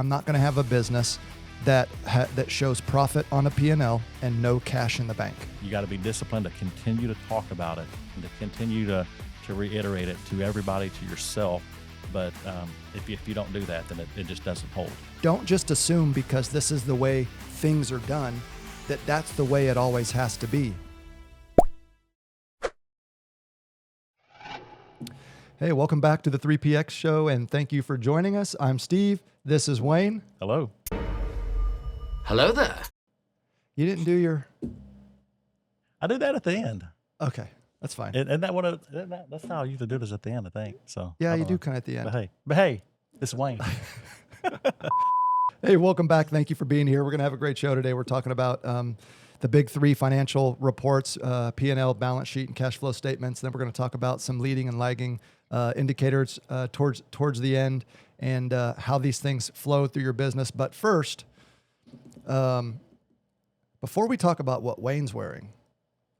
I'm not going to have a business that shows profit on a P&L and no cash in the bank. You got to be disciplined to continue to talk about it and to continue to reiterate it to everybody, to yourself. But if you don't do that, then it just doesn't hold. Don't just assume because this is the way things are done that that's the way it always has to be. Hey, welcome back to the 3PX show, and thank you for joining us. I'm Steve. This is Wayne. Hello. Hello there. You didn't do your... I do that at the end. Okay, that's fine. And that's how I usually do it, is at the end, I think. So yeah, you do kind of at the end. But hey, this is Wayne. Hey, welcome back. Thank you for being here. We're going to have a great show today. We're talking about the big three financial reports, P&L, balance sheet, and cash flow statements. Then we're going to talk about some leading and lagging indicators towards the end, and how these things flow through your business. But first, before we talk about what Wayne's wearing,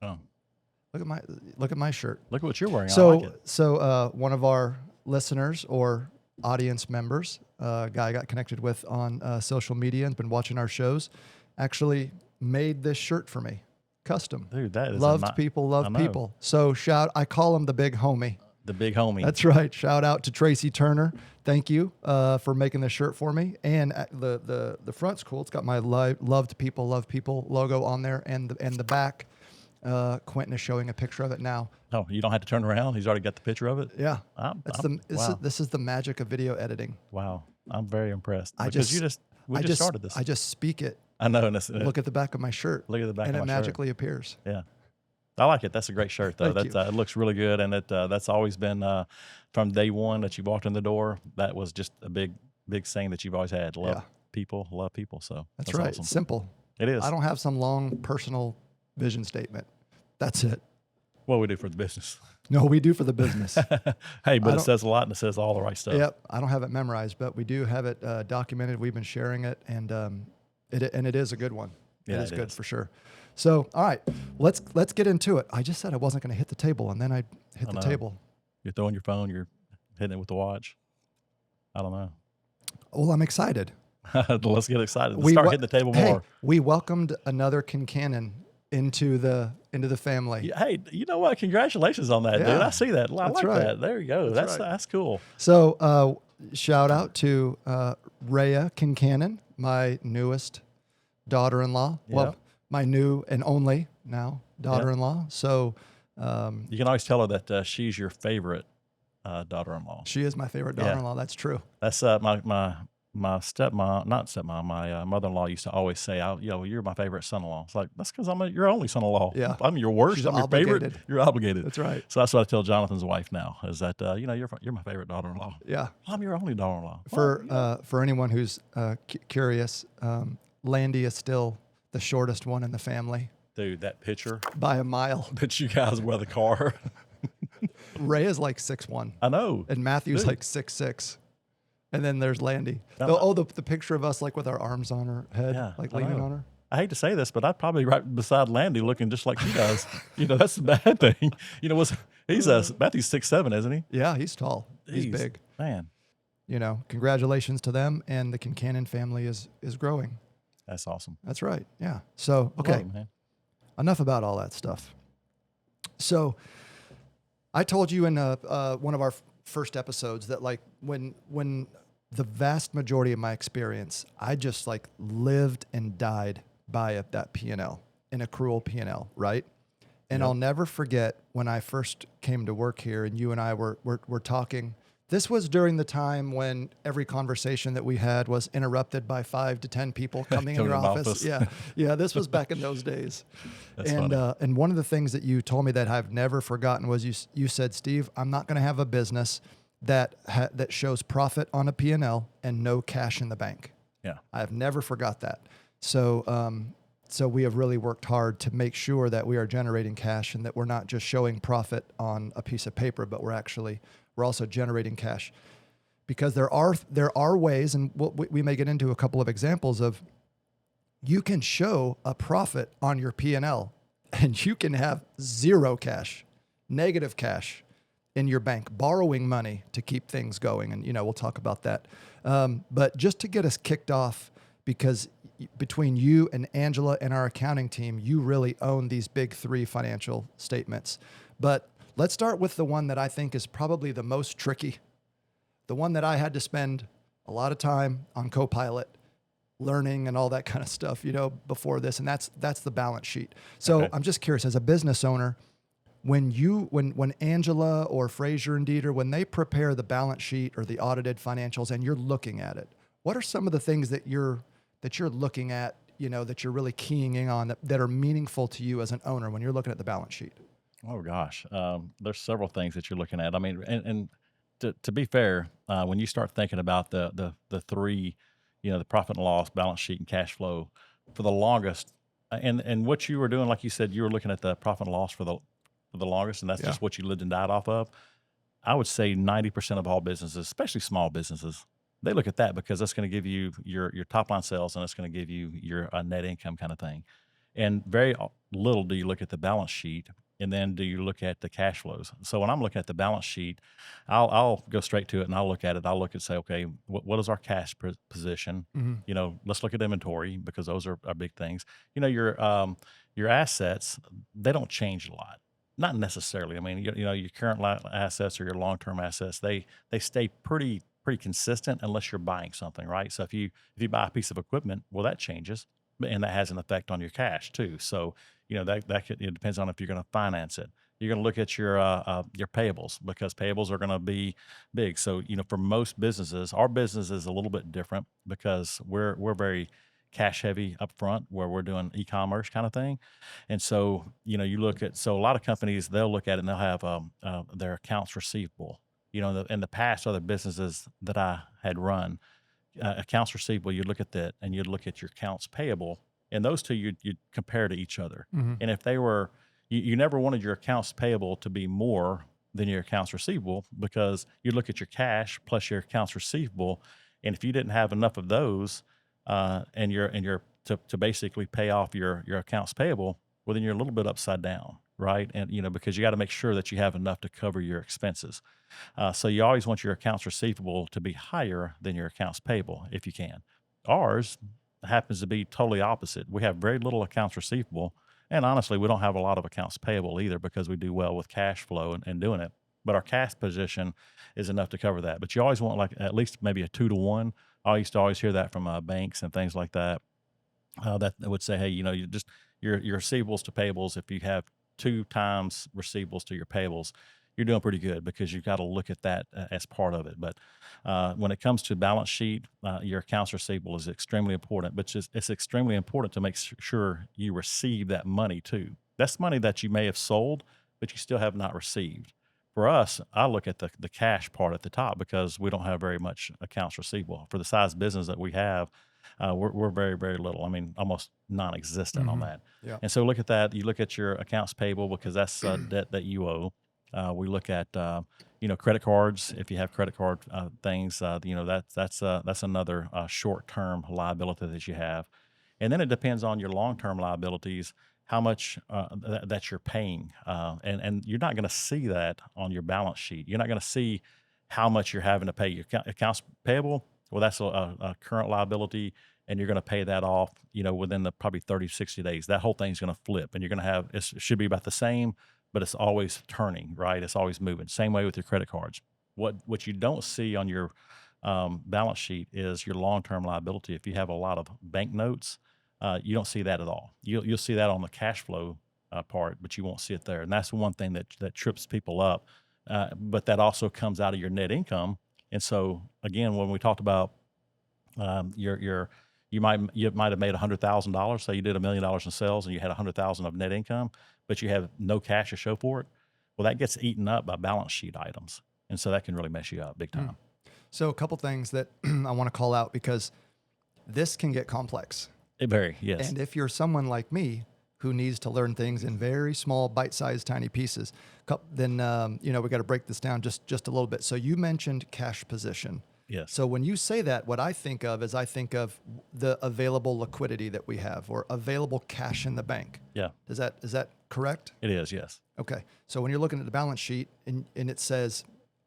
look at my shirt. Look at what you're wearing. So, I like it. So one of our listeners or audience members, a guy I got connected with on social media and been watching our shows, actually made this shirt for me, custom. Dude, that is love people. So I call him the big homie. The big homie. That's right. Shout out to Tracy Turner. Thank you for making this shirt for me. And the front's cool. It's got my love people logo on there, and the back. Quentin is showing a picture of it now. Oh, you don't have to turn around. He's already got the picture of it. Yeah, wow. This is the magic of video editing. Wow, I'm very impressed. We just started this. I just speak it. I know. Look at the back of my shirt. Look at the back of my shirt. And it magically appears. Yeah. I like it. That's a great shirt, though. It looks really good, and that's always been from day one that you walked in the door. That was just a big saying that you've always had: love people. So that's right. Awesome. Simple. It is. I don't have some long personal vision statement. That's it. What we do for the business. No, we do for the business. Hey, but it says a lot, and it says all the right stuff. Yep. I don't have it memorized, but we do have it documented. We've been sharing it, and it is a good one. Yeah, it is good for sure. So, all right, let's get into it. I just said I wasn't going to hit the table, and then I hit the table. You're throwing your phone. You're hitting it with the watch. I don't know. Well, I'm excited. Let's get excited. Let's start hitting the table more. We welcomed another Kincannon into the family. Yeah, hey, you know what? Congratulations on that, dude. I see that. I like that. There you go. That's cool. So, shout out to Rhea Kincannon, my newest daughter-in-law. Yeah. Well, my new and only now daughter-in-law. So you can always tell her that she's your favorite daughter-in-law. She is my favorite daughter-in-law. That's true. That's my stepmom, not stepmom, my mother-in-law used to always say, you're my favorite son-in-law. It's like, that's because I'm your only son-in-law. Yeah. I'm your worst. She's I'm your obligated. favorite. You're obligated. That's right. So that's what I tell Jonathan's wife now, is that, you're my favorite daughter-in-law. Yeah. I'm your only daughter-in-law. For anyone who's curious, Landy is still the shortest one in the family. Dude, that picture. By a mile. But you guys wear the car. Ray is like 6'1". I know. And Matthew's like 6'6". And then there's Landy. The picture of us like with our arms on her head, like leaning on her. I hate to say this, but I'd probably right beside Landy looking just like she does. That's the bad thing. He's Matthew's 6'7", isn't he? Yeah, he's tall. He's big. Man. Congratulations to them, and the Kincannon family is growing. That's awesome. That's right. Yeah. So, okay. Enough about all that stuff. So, I told you in one of our first episodes that like when the vast majority of my experience, I just like lived and died by that P&L, an accrual P&L, right? And I'll never forget when I first came to work here, and you and I were talking. This was during the time when every conversation that we had was interrupted by 5 to 10 people coming in your office. Yeah. This was back in those days. That's funny. And one of the things that you told me that I've never forgotten was you said, Steve, I'm not going to have a business that shows profit on a P&L and no cash in the bank. Yeah, I've never forgot that. So we have really worked hard to make sure that we are generating cash and that we're not just showing profit on a piece of paper, but we're also generating cash, because there are ways, and we may get into a couple of examples of, you can show a profit on your P&L and you can have zero cash, negative cash in your bank, borrowing money to keep things going. And, we'll talk about that But just to get us kicked off, because between you and Angela and our accounting team, you really own these big three financial statements. But let's start with the one that I think is probably the most tricky, the one that I had to spend a lot of time on Copilot learning and all that kind of stuff, before this. And that's the balance sheet. So I'm just curious, as a business owner, when Angela or Fraser and Dieter, when they prepare the balance sheet or the audited financials and you're looking at it, what are some of the things that you're looking at, that you're really keying in on that are meaningful to you as an owner when you're looking at the balance sheet? Oh gosh, there's several things that you're looking at. I mean, and to be fair, when you start thinking about the three, the profit and loss, balance sheet, and cash flow, for the longest, and what you were doing, like you said, you were looking at the profit and loss for the longest, and that's just what you lived and died off of. I would say 90% of all businesses, especially small businesses, they look at that because that's going to give you your top line sales, and it's going to give you your net income kind of thing. And very little do you look at the balance sheet, and then do you look at the cash flows. So when I'm looking at the balance sheet, I'll go straight to it and I'll look at it. I'll look and say, okay, what is our cash position? Let's look at inventory because those are big things. Your assets, they don't change a lot. Not necessarily. I mean, your current assets or your long-term assets, they stay pretty consistent unless you're buying something, right? So if you buy a piece of equipment, well, that changes, and that has an effect on your cash too. So that could, it depends on if you're going to finance it. You're going to look at your payables because payables are going to be big. So for most businesses, our business is a little bit different because we're very cash heavy up front, where we're doing e-commerce kind of thing. And so you look at, so a lot of companies, they'll look at it and they'll have their accounts receivable. In the past, other businesses that I had run, accounts receivable, you'd look at that and you'd look at your accounts payable, and those two you'd compare to each other. And if they were, you never wanted your accounts payable to be more than your accounts receivable, because you look at your cash plus your accounts receivable, and if you didn't have enough of those, and you're to basically pay off your accounts payable, well, then you're a little bit upside down, right? And because you got to make sure that you have enough to cover your expenses. So you always want your accounts receivable to be higher than your accounts payable if you can. Ours happens to be totally opposite. We have very little accounts receivable, and honestly, we don't have a lot of accounts payable either because we do well with cash flow and doing it. But our cash position is enough to cover that. But you always want like at least maybe a 2-to-1. I used to always hear that from banks and things like that. That would say, hey, you just your receivables to payables. If you have 2 times receivables to your payables, you're doing pretty good because you've got to look at that as part of it. But when it comes to balance sheet, your accounts receivable is extremely important. But it's extremely important to make sure you receive that money too. That's money that you may have sold, but you still have not received. For us, I look at the cash part at the top because we don't have very much accounts receivable. For the size business that we have, we're very, very little. I mean, almost non-existent on that. Yeah. And so look at that. You look at your accounts payable because that's debt that you owe. We look at, credit cards. If you have credit card things, that's another short-term liability that you have. And then it depends on your long-term liabilities, how much that you're paying. And you're not going to see that on your balance sheet. You're not going to see how much you're having to pay. Your accounts payable, well, that's a current liability, and you're going to pay that off, within the probably 30, 60 days. That whole thing's going to flip, and you're going to have, it should be about the same, but it's always turning, right? It's always moving. Same way with your credit cards. What you don't see on your balance sheet is your long-term liability. If you have a lot of bank notes, you don't see that at all. You'll see that on the cash flow part, but you won't see it there. And that's one thing that trips people up. But that also comes out of your net income. And so again, when we talked about you might have made $100,000. Say you did $1 million in sales and you had $100,000 of net income, but you have no cash to show for it. Well, that gets eaten up by balance sheet items, and so that can really mess you up big time. So a couple things that I want to call out because this can get complex. Yes. And if you're someone like me who needs to learn things in very small, bite-sized, tiny pieces, then we got to break this down just a little bit. So you mentioned cash position. Yes. So when you say that, what I think of is the available liquidity that we have or available cash in the bank. Yeah. Is that correct? It is, yes. Okay. So when you're looking at the balance sheet and it says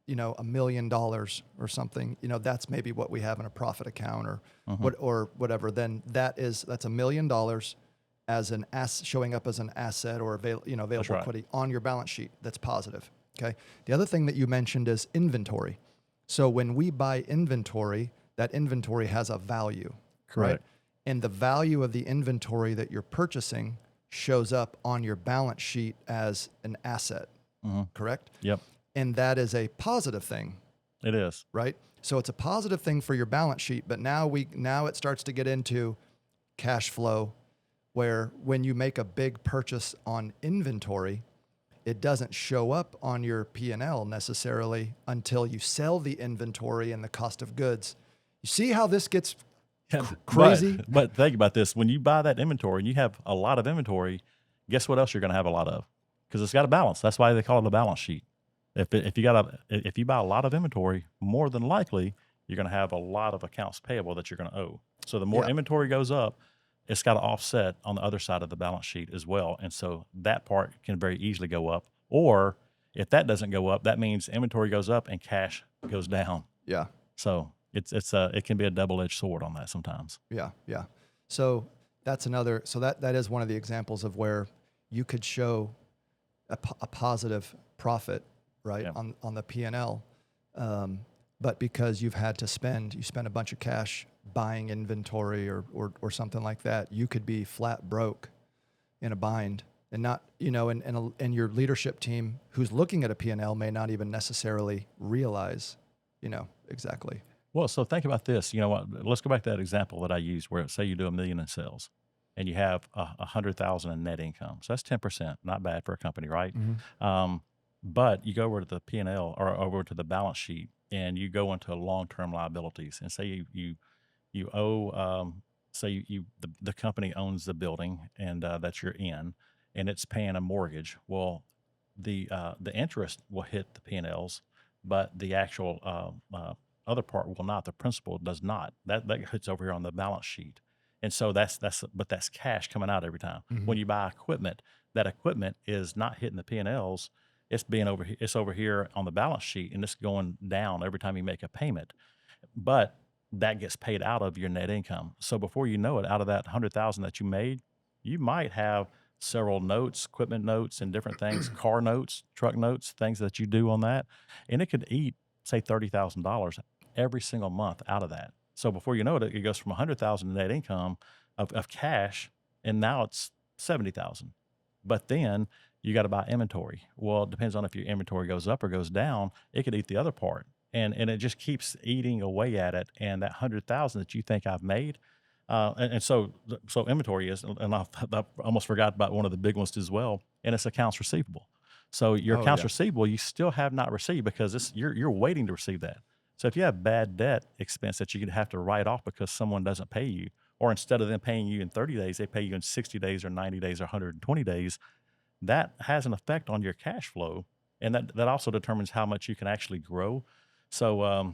$1 million or something, that's maybe what we have in a profit account or whatever, then that's $1 million as an showing up as an asset or available equity on your balance sheet. That's positive. Okay. The other thing that you mentioned is inventory. So when we buy inventory, that inventory has a value. Correct. Right? And the value of the inventory that you're purchasing shows up on your balance sheet as an asset. Correct? Yep. And that is a positive thing. It is. Right? So it's a positive thing for your balance sheet, but now it starts to get into cash flow, where when you make a big purchase on inventory, it doesn't show up on your P&L necessarily until you sell the inventory and the cost of goods. You see how this gets crazy? But think about this. When you buy that inventory and you have a lot of inventory, guess what else you're going to have a lot of? Because it's got a balance. That's why they call it a balance sheet. If you buy a lot of inventory, more than likely you're going to have a lot of accounts payable that you're going to owe. So the more inventory goes up, it's got to offset on the other side of the balance sheet as well. And so that part can very easily go up. Or if that doesn't go up, that means inventory goes up and cash goes down. Yeah. So it can be a double-edged sword on that sometimes. Yeah. Yeah. So that's another, that is one of the examples of where you could show a positive profit, right, on the P&L. But because you spend a bunch of cash buying inventory or something like that, you could be flat broke in a bind, and not, and your leadership team who's looking at a P&L may not even necessarily realize, exactly. Well, so think about this. You know what? Let's go back to that example that I used, where say you do $1 million in sales, and you have $100,000 in net income. So that's 10%. Not bad for a company, right? Mm-hmm. But you go over to the P&L or over to the balance sheet, and you go into long-term liabilities, and say you owe, say the company owns the building and that you're in, and it's paying a mortgage. Well, the interest will hit the P&Ls, but the actual other part will not. The principal does not. That hits over here on the balance sheet, and so that's cash coming out every time. Mm-hmm. When you buy equipment, that equipment is not hitting the P&Ls. It's over here on the balance sheet, and it's going down every time you make a payment. But that gets paid out of your net income. So before you know it, out of that $100,000 that you made, you might have several notes, equipment notes, and different things, car notes, truck notes, things that you do on that, and it could eat, say, $30,000 every single month out of that. So before you know it, it goes from $100,000 net income of cash, and now it's $70,000. But then you got to buy inventory. Well, it depends on if your inventory goes up or goes down. It could eat the other part, and it just keeps eating away at it. And that $100,000 that you think I've made, so inventory is, and I almost forgot about one of the big ones as well, and it's accounts receivable. So your accounts receivable, you still have not received because you're waiting to receive that. So if you have bad debt expense that you could have to write off because someone doesn't pay you, or instead of them paying you in 30 days, they pay you in 60 days or 90 days or 120 days, that has an effect on your cash flow. And that also determines how much you can actually grow. So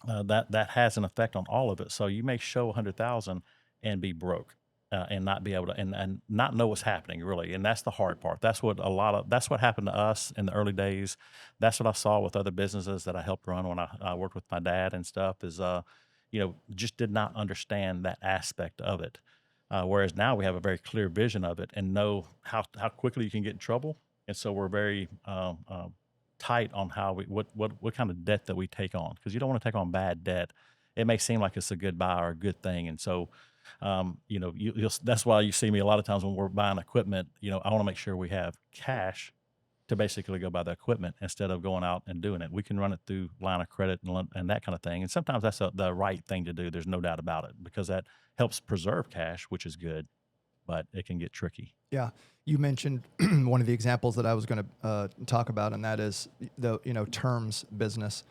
that has an effect on all of it. So you may show 100,000 and be broke and not be able to, and not know what's happening really. And that's the hard part. That's what happened to us in the early days. That's what I saw with other businesses that I helped run when I worked with my dad and stuff is, just did not understand that aspect of it. Whereas now we have a very clear vision of it and know how quickly you can get in trouble. And so we're very tight on what kind of debt that we take on, because you don't want to take on bad debt. It may seem like it's a good buy or a good thing. And so, that's why you see me a lot of times when we're buying equipment, I want to make sure we have cash to basically go buy the equipment instead of going out and doing it. We can run it through line of credit and that kind of thing. And sometimes that's the right thing to do. There's no doubt about it, because that helps preserve cash, which is good, but it can get tricky. Yeah. You mentioned one of the examples that I was going to talk about, and that is the, terms business,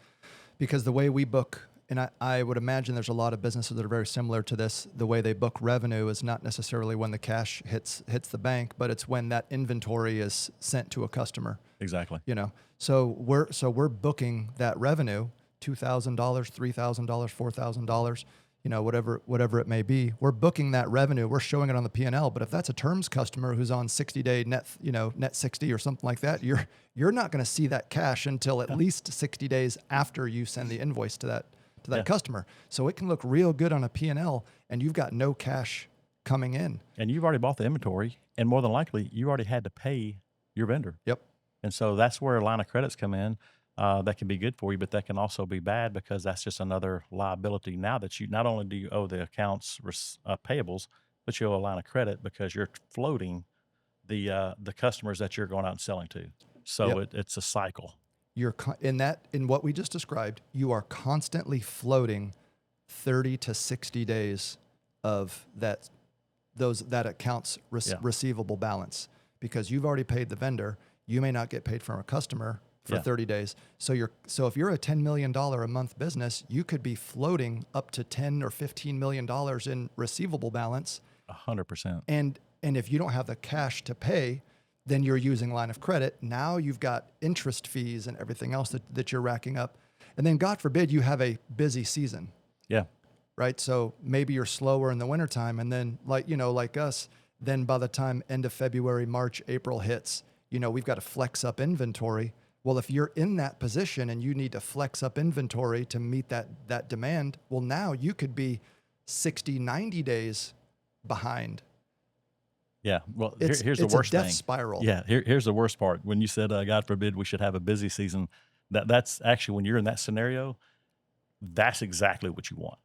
because the way we book, and I would imagine there's a lot of businesses that are very similar to this. The way they book revenue is not necessarily when the cash hits the bank, but it's when that inventory is sent to a customer. Exactly. So we're booking that revenue, $2,000, $3,000, $4,000. whatever it may be. We're booking that revenue. We're showing it on the P&L. But if that's a terms customer who's on 60-day net 60 or something like that, you're not going to see that cash until at least 60 days after you send the invoice to that customer. So it can look real good on a P&L, and you've got no cash coming in. And you've already bought the inventory, and more than likely, you already had to pay your vendor. Yep. And so that's where line of credits come in. That can be good for you, but that can also be bad because that's just another liability. Now that you not only do you owe the accounts payables, but you owe a line of credit because you're floating the customers that you're going out and selling to. So it's a cycle. In what we just described, you are constantly floating 30 to 60 days of that account's receivable balance, because you've already paid the vendor. You may not get paid from a customer for 30 days. So if you're a $10 million a month business, you could be floating up to $10 or $15 million in receivable balance. 100%. And if you don't have the cash to pay, then you're using line of credit. Now you've got interest fees and everything else that you're racking up. And then God forbid you have a busy season. Yeah. Right. So maybe you're slower in the wintertime. And then like us, then by the time end of February, March, April hits, we've got to flex up inventory. Well, if you're in that position and you need to flex up inventory to meet that demand, well, now you could be 60, 90 days behind. Yeah. Well, here's the worst thing. It's a death spiral. Yeah. Here's the worst part. When you said, God forbid we should have a busy season, that's actually, when you're in that scenario, that's exactly what you want.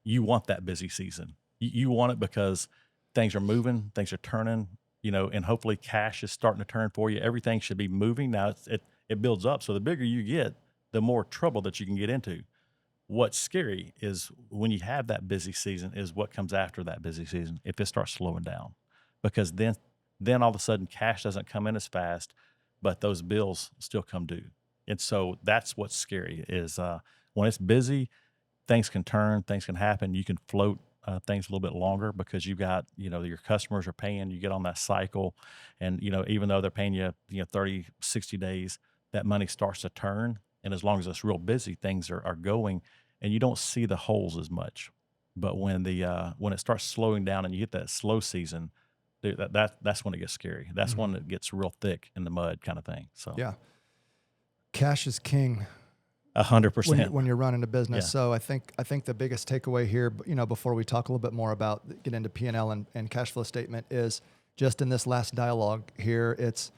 You want that busy season. You want it because things are moving, things are turning, and hopefully cash is starting to turn for you. Everything should be moving. Now it builds up. So the bigger you get, the more trouble that you can get into. What's scary is when you have that busy season is what comes after that busy season. If it starts slowing down, because then all of a sudden cash doesn't come in as fast, but those bills still come due. And so that's what's scary is when it's busy, things can turn, things can happen. You can float things a little bit longer because you've got, your customers are paying, you get on that cycle. And, even though they're paying you, 30, 60 days, that money starts to turn. And as long as it's real busy, things are going and you don't see the holes as much. But when it starts slowing down and you hit that slow season, that's when it gets scary. That's when it gets real thick in the mud kind of thing. So yeah, cash is king. 100% when you're running a business. Yeah. So I think the biggest takeaway here, before we talk a little bit more about get into P&L and cash flow statement, is just in this last dialogue here. It's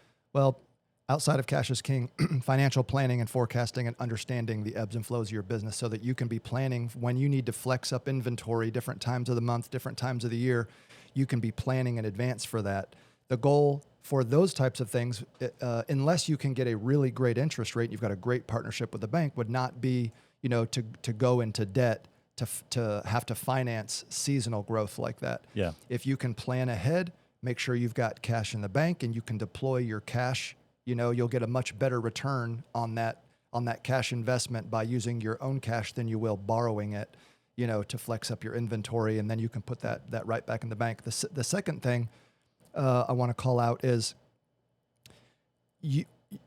outside of cash is king, financial planning and forecasting and understanding the ebbs and flows of your business so that you can be planning when you need to flex up inventory, different times of the month, different times of the year. You can be planning in advance for that. The goal for those types of things, unless you can get a really great interest rate, you've got a great partnership with the bank, would not be, to go into debt to have to finance seasonal growth like that. Yeah. If you can plan ahead, make sure you've got cash in the bank and you can deploy your cash, you'll get a much better return on that cash investment by using your own cash than you will borrowing it, to flex up your inventory. And then you can put that right back in the bank. The second thing I want to call out is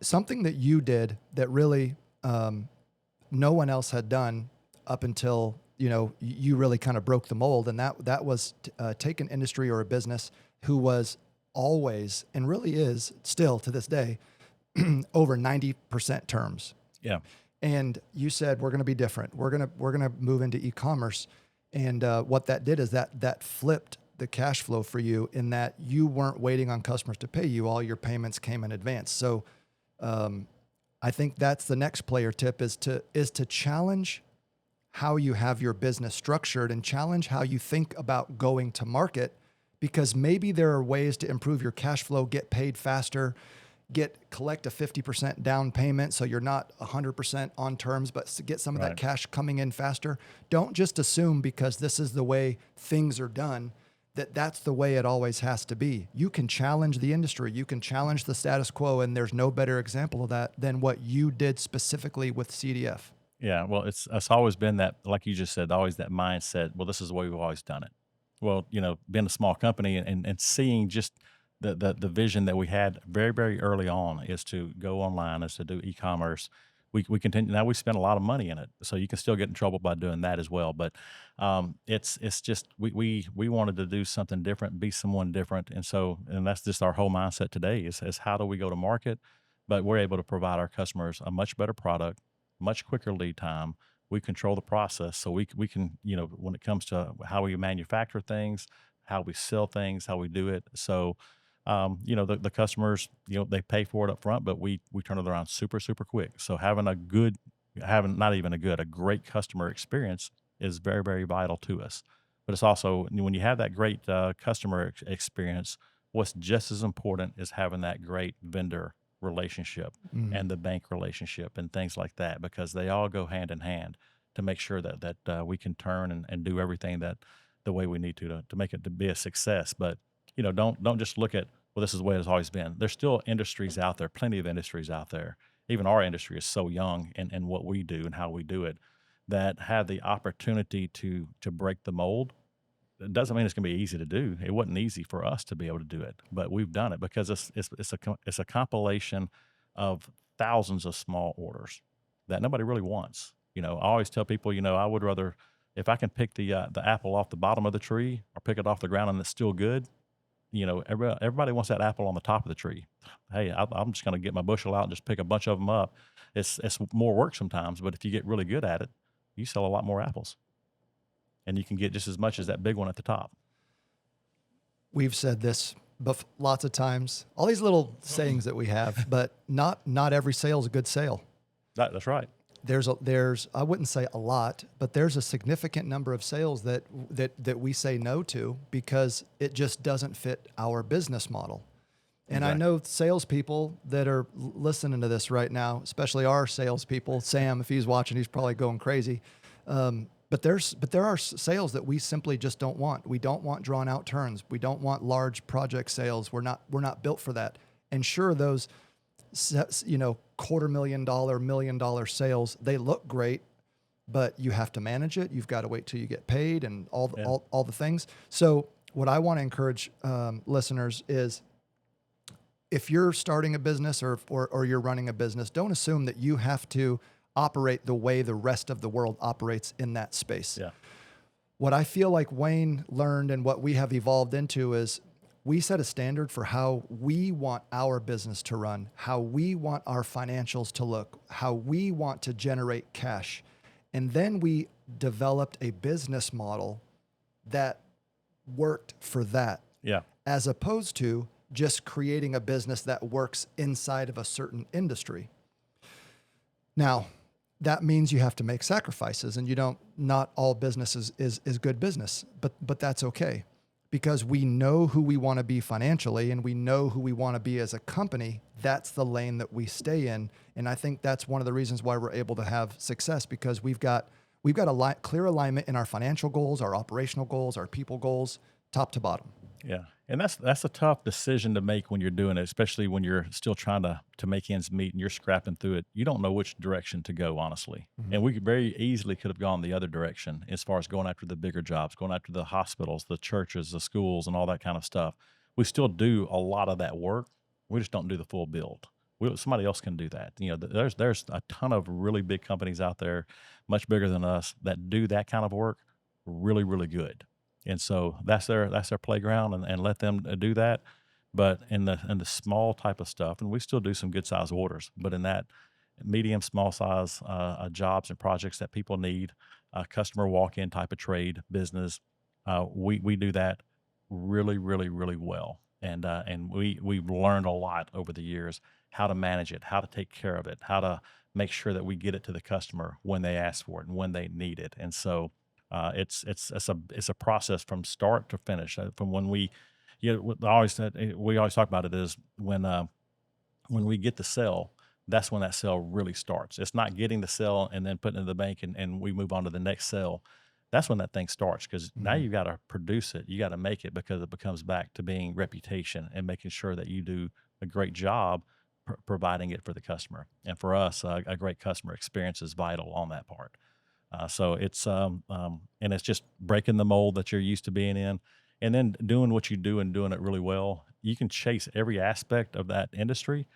something that you did that really no one else had done up until you really kind of broke the mold, and that was take an industry or a business who was always and really is still to this day over 90% terms. Yeah. And you said we're going to be different. We're going to move into e-commerce, and what that did is that flipped the cash flow for you in that you weren't waiting on customers to pay you. All your payments came in advance. So I think that's the next player tip is to challenge how you have your business structured and challenge how you think about going to market, because maybe there are ways to improve your cash flow, get paid faster, collect a 50% down payment so you're not 100% on terms, but get some of that cash coming in faster. Don't just assume because this is the way things are done that's the way it always has to be. You can challenge the industry. You can challenge the status quo, and there's no better example of that than what you did specifically with CDF. Yeah, well, it's always been that, like you just said, always that mindset, well, this is the way we've always done it. Well, being a small company and seeing just the vision that we had very, very early on is to go online, is to do e-commerce. we continue. Now we spend a lot of money in it, so you can still get in trouble by doing that as well. But it's just we wanted to do something different, be someone different, and that's just our whole mindset today is how do we go to market, but we're able to provide our customers a much better product, much quicker lead time. We control the process, so we can, when it comes to how we manufacture things, how we sell things, how we do it. So the customers, they pay for it up front, but we turn it around super, super quick. So having not even a great customer experience is very, very vital to us. But it's also, when you have that great customer experience, what's just as important is having that great vendor relationship and the bank relationship and things like that, because they all go hand in hand to make sure that we can turn and do everything that the way we need to make it to be a success. But don't just look at, well, this is the way it's always been. There's still industries out there, plenty of industries out there. Even our industry is so young in what we do and how we do it, that have the opportunity to break the mold. It doesn't mean it's going to be easy to do. It wasn't easy for us to be able to do it, but we've done it because it's a compilation of thousands of small orders that nobody really wants. I always tell people, I would rather, if I can pick the apple off the bottom of the tree or pick it off the ground and it's still good, everybody wants that apple on the top of the tree. Hey, I'm just going to get my bushel out and just pick a bunch of them up. It's more work sometimes, but if you get really good at it, you sell a lot more apples. And you can get just as much as that big one at the top. We've said this lots of times, all these little sayings that we have, but not every sale is a good sale. That's right. There's I wouldn't say a lot, but there's a significant number of sales that we say no to because it just doesn't fit our business model. And exactly. I know salespeople that are listening to this right now, especially our salespeople. Sam, if he's watching, he's probably going crazy. But there are sales that we simply just don't want. We don't want drawn out turns. We don't want large project sales. We're not built for that. And sure, those $250,000, $1 million sales, they look great, but you have to manage it. You've got to wait till you get paid and all the things. So what I want to encourage listeners is, if you're starting a business or you're running a business, don't assume that you have to operate the way the rest of the world operates in that space. Yeah. What I feel like Wayne learned and what we have evolved into is we set a standard for how we want our business to run, how we want our financials to look, how we want to generate cash. And then we developed a business model that worked for that. Yeah. As opposed to just creating a business that works inside of a certain industry. Now, that means you have to make sacrifices, and not all business is good business, but that's okay, because we know who we want to be financially and we know who we want to be as a company. That's the lane that we stay in. And I think that's one of the reasons why we're able to have success, because we've got a clear alignment in our financial goals, our operational goals, our people goals, top to bottom. Yeah. And that's a tough decision to make when you're doing it, especially when you're still trying to make ends meet and you're scrapping through it. You don't know which direction to go, honestly. Mm-hmm. And we very easily could have gone the other direction as far as going after the bigger jobs, going after the hospitals, the churches, the schools, and all that kind of stuff. We still do a lot of that work. We just don't do the full build. Somebody else can do that. There's a ton of really big companies out there, much bigger than us, that do that kind of work really, really good. And so that's their playground, and let them do that. But in the small type of stuff, and we still do some good size orders, but in that medium, small size jobs and projects that people need, customer walk-in type of trade business, we do that really, really, really well. And we've learned a lot over the years how to manage it, how to take care of it, how to make sure that we get it to the customer when they ask for it and when they need it. And so it's a process from start to finish. From when we always talk about it is when we get the sale, that's when that sale really starts. It's not getting the sale and then putting it in the bank and we move on to the next sale. That's when that thing starts, because now you got to produce it. You got to make it, because it becomes back to being reputation and making sure that you do a great job providing it for the customer. And for us, a great customer experience is vital on that part. So it's and it's just breaking the mold that you're used to being in, and then doing what you do and doing it really well. You can chase every aspect of that industry,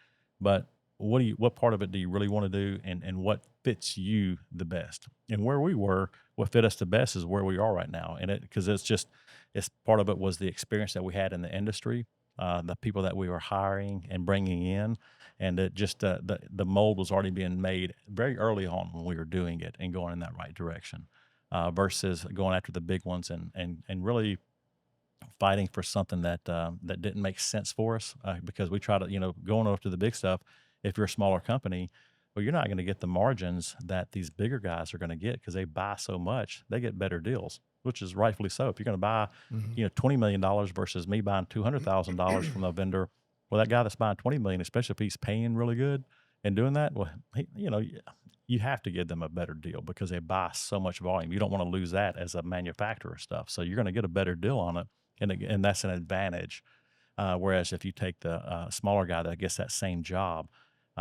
but what part of it do you really want to do, and what fits you the best? And where we were, what fit us the best is where we are right now. And because it's part of it was the experience that we had in the industry, the people that we were hiring and bringing in, and it just the mold was already being made very early on when we were doing it and going in that right direction, versus going after the big ones and really fighting for something that that didn't make sense for us, because we try to, going after the big stuff. If you're a smaller company, well, you're not going to get the margins that these bigger guys are going to get because they buy so much. They get better deals, which is rightfully so. If you're going to buy, $20 million versus me buying $200,000 from a vendor, well, that guy that's buying 20 million, especially if he's paying really good and doing that, well, you have to give them a better deal because they buy so much volume. You don't want to lose that as a manufacturer stuff. So you're going to get a better deal on it, and that's an advantage. Whereas if you take the smaller guy that gets that same job,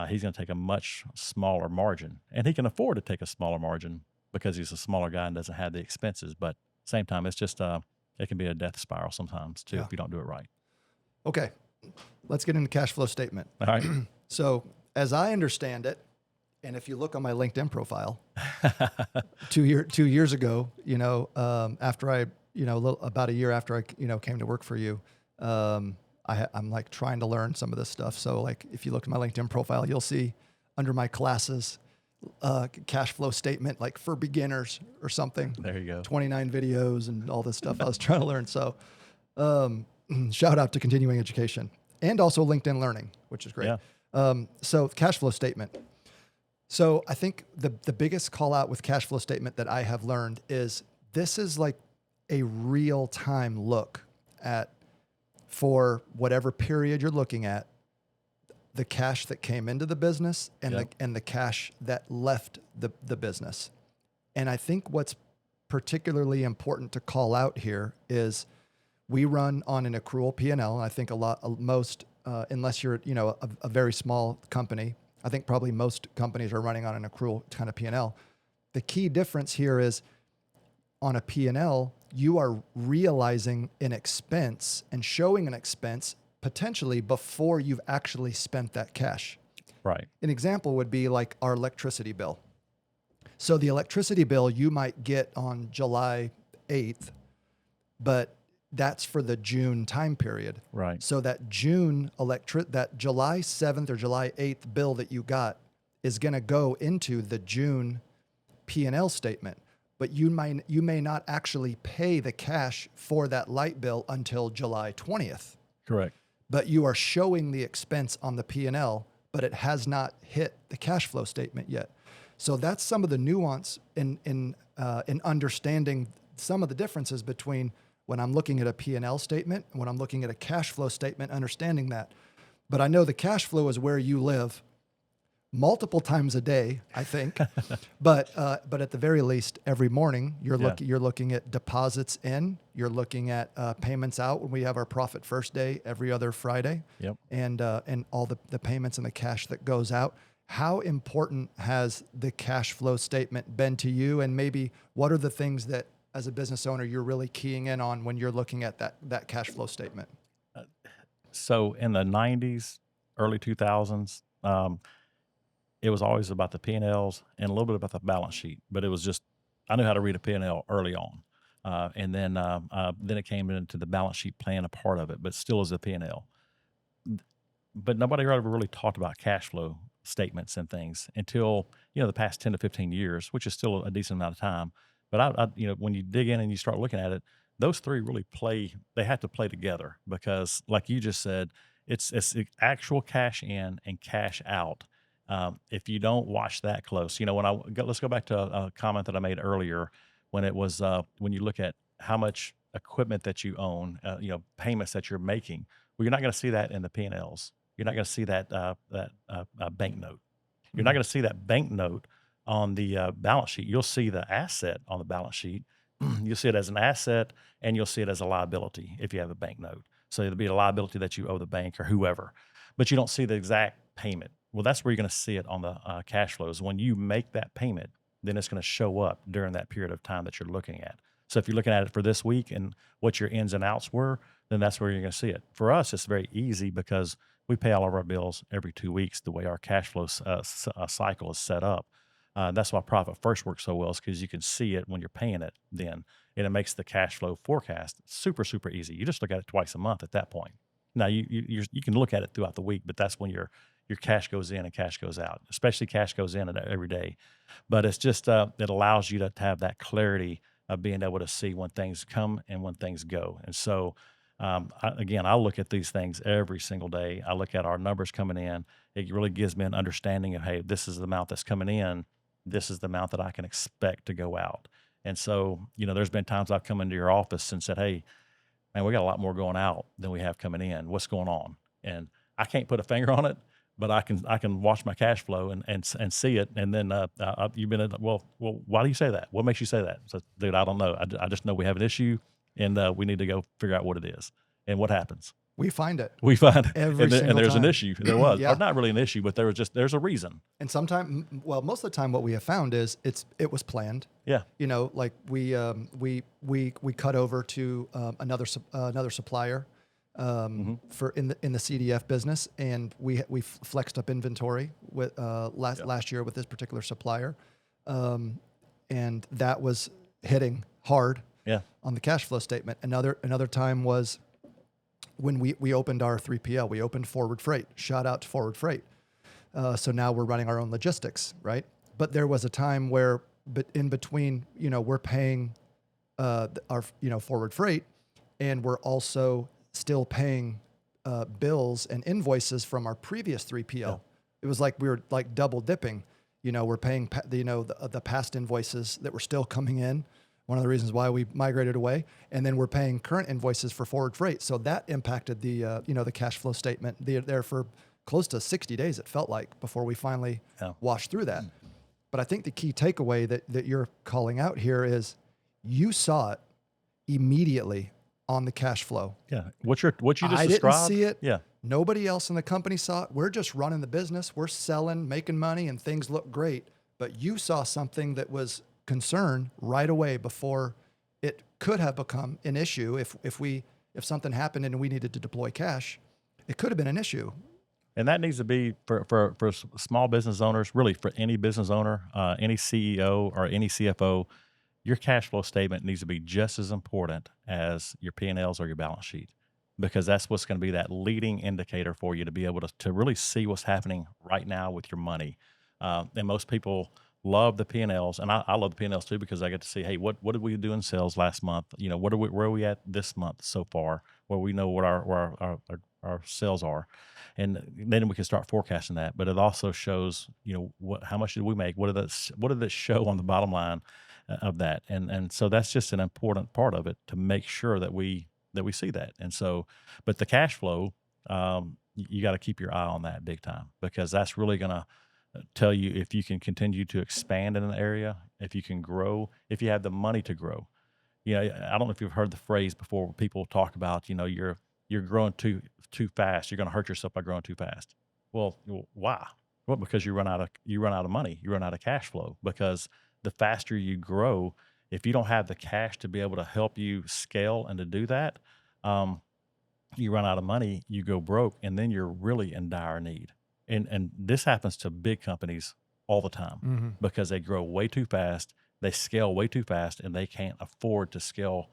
he's going to take a much smaller margin, and he can afford to take a smaller margin because he's a smaller guy and doesn't have the expenses. But same time, it's just it can be a death spiral sometimes too if you don't do it right. Okay, let's get into cash flow statement. All right. So as I understand it, and if you look on my LinkedIn profile, 2 years ago, after I, about a year after I, came to work for you, I'm like trying to learn some of this stuff. So like, if you look at my LinkedIn profile, you'll see under my classes, cash flow statement, like for beginners or something. There you go. 29 videos and all this stuff I was trying to learn. So, shout out to continuing education and also LinkedIn Learning, which is great. Yeah. So cash flow statement. So I think the biggest call out with cash flow statement that I have learned is this is like a real time look at, for whatever period you're looking at, the cash that came into the business and the cash that left the business. And I think what's particularly important to call out here is we run on an accrual P&L. And I think most, unless you're, a very small company, I think probably most companies are running on an accrual kind of P&L. The key difference here is on a P&L, you are realizing an expense and showing an expense potentially before you've actually spent that cash. Right. An example would be like our electricity bill. So the electricity bill you might get on July 8th, but that's for the June time period. Right. So that that July 7th or July 8th bill that you got is going to go into the June P&L statement. But you may not actually pay the cash for that light bill until July 20th. Correct. But you are showing the expense on the P&L, but it has not hit the cash flow statement yet. So that's some of the nuance in understanding some of the differences between when I'm looking at a P&L statement and when I'm looking at a cash flow statement, understanding that. But I know the cash flow is where you live multiple times a day, I think. but at the very least, every morning you're looking at deposits in, you're looking at payments out when we have our Profit First Day every other Friday. Yep. And all the payments and the cash that goes out. How important has the cash flow statement been to you? And maybe what are the things that as a business owner you're really keying in on when you're looking at that cash flow statement? So in the 90s, early 2000s, it was always about the P&Ls and a little bit about the balance sheet, but it was just, I knew how to read a P&L early on. And then it came into the balance sheet plan, a part of it, but still as a P&L. But nobody ever really talked about cash flow statements and things until, the past 10 to 15 years, which is still a decent amount of time. But I when you dig in and you start looking at it, those three really they have to play together because like you just said, it's actual cash in and cash out. If you don't watch that close, let's go back to a comment that I made earlier when it was, when you look at how much equipment that you own, payments that you're making, well, you're not going to see that in the P&Ls. You're not going to see that bank note. You're not going to see that bank note on the balance sheet. You'll see the asset on the balance sheet. You'll see it as an asset and you'll see it as a liability if you have a bank note. So it'll be a liability that you owe the bank or whoever, but you don't see the exact payment. Well, that's where you're going to see it on the cash flows. When you make that payment, then it's going to show up during that period of time that you're looking at. So if you're looking at it for this week and what your ins and outs were, then that's where you're going to see it. For us, it's very easy because we pay all of our bills every 2 weeks. The way our cash flow cycle is set up, that's why Profit First works so well, is because you can see it when you're paying it then, and it makes the cash flow forecast super, super easy. You just look at it twice a month at that point. Now you can look at it throughout the week, but that's when your cash goes in and cash goes out. Especially cash goes in every day, but it's just it allows you to have that clarity of being able to see when things come and when things go. And so I look at these things every single day. I look at our numbers coming in. It really gives me an understanding of, hey, this is the amount that's coming in. This is the amount that I can expect to go out. And so, there's been times I've come into your office and said, hey, man, we got a lot more going out than we have coming in. What's going on? And I can't put a finger on it, but I can watch my cash flow and see it. And then you've been well, why do you say that? What makes you say that? So, dude, I don't know. I just know we have an issue, and we need to go figure out what it is and what happens. We find it. We find it. Every single and there's time. an issue. There was, Yeah. or not really an issue, but there's a reason. And sometimes, most of the time, what we have found is it was planned. Yeah. Like we cut over to another supplier for in the CDF business, and we flexed up inventory with last year with this particular supplier, and that was hitting hard. Yeah. On the cash flow statement. Another time was when we opened our 3PL. We opened Forward Freight. Shout out to Forward Freight. So now we're running our own logistics, right? But there was a time where, in between, we're paying our Forward Freight, and we're also still paying bills and invoices from our previous 3PL. Yeah. It was like we were like double dipping. We're paying the past invoices that were still coming in. One of the reasons why we migrated away, and then we're paying current invoices for Forward Freight. So that impacted the the cash flow statement there for close to 60 days. It felt like before we finally washed through that. But I think the key takeaway that you're calling out here is you saw it immediately on the cash flow. Yeah, what you just I described. Didn't see it. Yeah, nobody else in the company saw it. We're just running the business. We're selling, making money, and things look great. But you saw something that was concern right away before it could have become an issue. If something happened and we needed to deploy cash, it could have been an issue. And that needs to be for small business owners, really for any business owner, any CEO or any CFO. Your cash flow statement needs to be just as important as your P&Ls or your balance sheet, because that's what's going to be that leading indicator for you to be able to really see what's happening right now with your money. And most people love the P&Ls, and I love the P&Ls too, because I get to see, hey, what did we do in sales last month? Where are we at this month so far, where we know what our sales are, and then we can start forecasting that. But it also shows, how much did we make? What did it show on the bottom line of that? And so that's just an important part of it, to make sure that we see that. And so, but the cash flow, you got to keep your eye on that big time, because that's really going to tell you if you can continue to expand in an area, if you can grow, if you have the money to grow. I don't know if you've heard the phrase before, where people talk about, you're growing too fast. You're going to hurt yourself by growing too fast. Well, why? Well, because you run out of money. You run out of cash flow, because the faster you grow, if you don't have the cash to be able to help you scale and to do that, you run out of money, you go broke, and then you're really in dire need. And this happens to big companies all the time, because they grow way too fast, they scale way too fast, and they can't afford to scale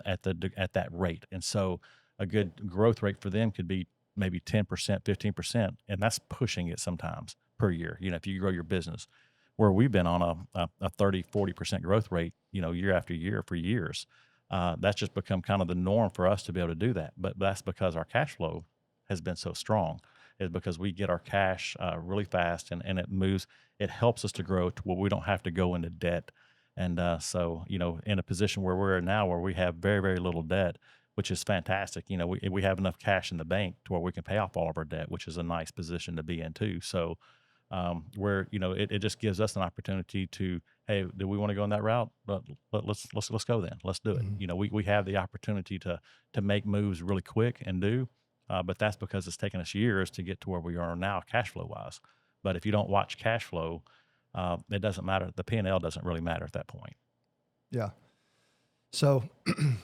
at that rate. And so a good growth rate for them could be maybe 10%, 15%, and that's pushing it sometimes per year. If you grow your business, where we've been on a 30, 40% growth rate, year after year for years, that's just become kind of the norm for us to be able to do that. But that's because our cash flow has been so strong. Is because we get our cash really fast, and it moves. It helps us to grow to where we don't have to go into debt. And so, in a position where we're now, where we have very, very little debt, which is fantastic. We have enough cash in the bank to where we can pay off all of our debt, which is a nice position to be in too. So where, it just gives us an opportunity to, hey, do we want to go in that route? But let's go then. Let's do it. We have the opportunity to make moves really quick and do. But that's because it's taken us years to get to where we are now, cash flow wise. But if you don't watch cash flow, it doesn't matter. The P&L doesn't really matter at that point. Yeah. So